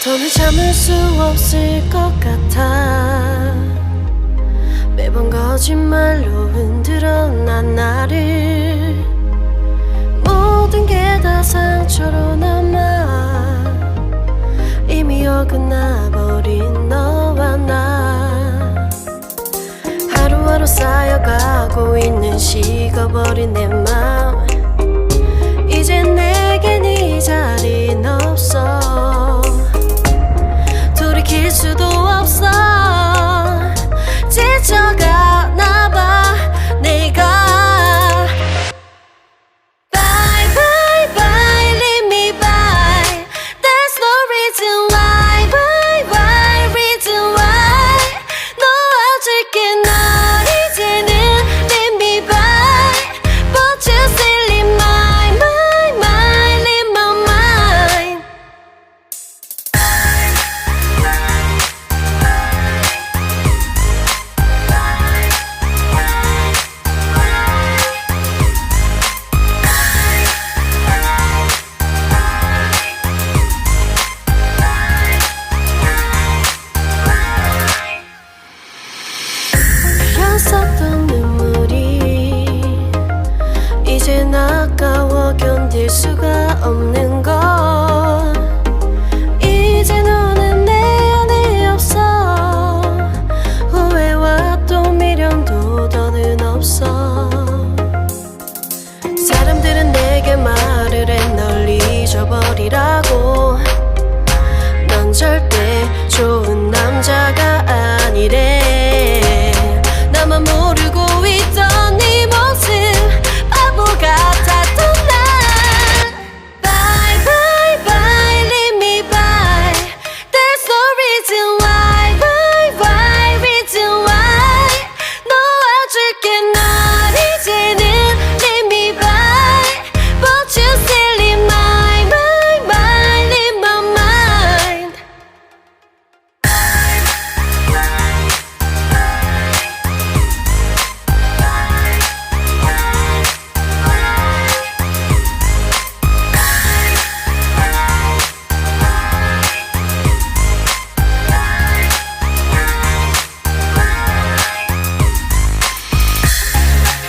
더는 참을 수 없을 것 같아. 매번 거짓말로 흔들어 난 나를. 모든 게 다 상처로 남아 이미 어긋나버린 너와 나. 하루하루 쌓여가고 있는 식어버린 내 맘. 이젠 내겐 이 자리는 없어. 돌이킬 수도 없어. 지쳐가나봐 내가. Bye bye bye leave me by. There's no reason why. Bye bye reason why. 놓아줄게 널 이제는 leave me by. But you still in my mind in my mind. 흘렀었던 눈물이 이젠 아까워 견딜 수가 없는 것. 이제 너는 내 안에 없어. 후회와 또 미련도 더는 없어. 사람들은 내게 말을 해 널 잊어버리라고. 넌 절대 좋은 남자가 아니래. 나만 모르고 있던 네 모습 바보 같았던 난. Bye bye bye leave me by. There's no reason why. Bye bye reason why. 놓아줄게 널 이제는 leave me by. But you still in my mind in my mind.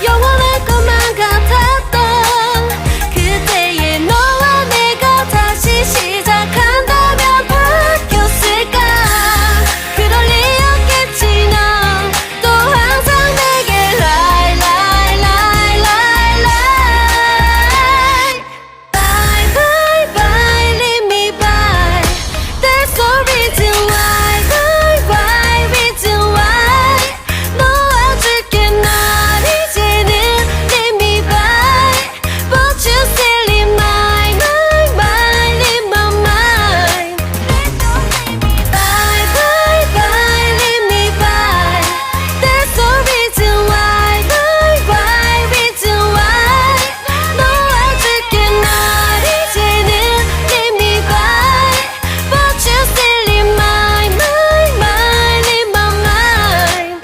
영원할 것만 같았던 그때의 너와 내가 다시 시작한다면 바뀌었을까. 그럴 리 없겠지. 넌 또 항상 내게 lie lie lie lie lie. Bye bye bye leave me by. There's no reason why. Bye bye reason why. 놓아줄게 널 이제는 leave me by. But you still in my mind in my mind. Bye bye bye leave me by. There's no reason why. Bye bye reason why. 놓아줄게 널 이제는 leave me by. But you still in my mind in my mind.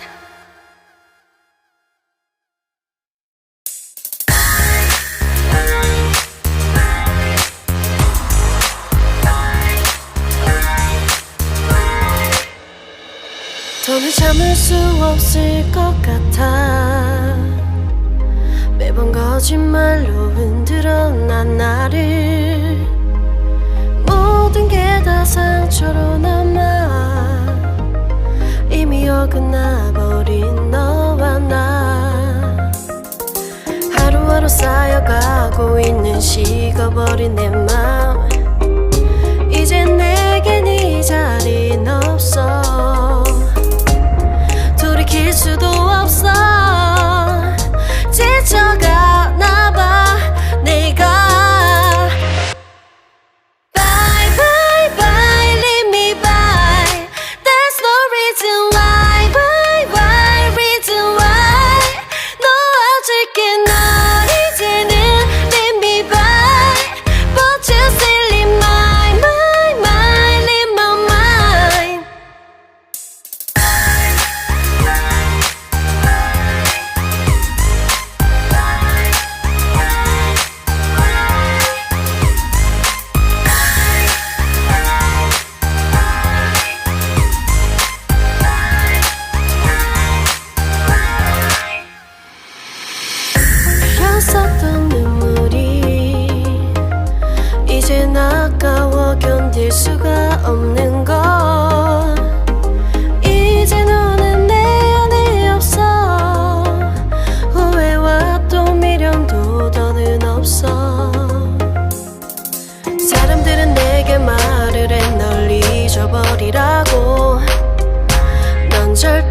더는 참을 수 없을 것 같아. 매번 거짓말로 흔들어 난 나를. 모든 게 다 상처로 남아 이미 어긋나버린 너와 나. 하루하루 쌓여가고 있는 식어버린 내 맘. 이젠 내겐 이 자리는 없어. 돌이킬 수도 없어. 지쳐가나봐 내가. Bye bye bye leave me by. There's no reason why. Bye bye reason why. 놓아줄게 널 이제는 leave me by. But 잊을 수가 없는 것. 이제 너는 내 안에 없어. 후회와 또 미련도 더는 없어. 사람들은 내게 말을 해 널 잊어버리라고. 넌 절대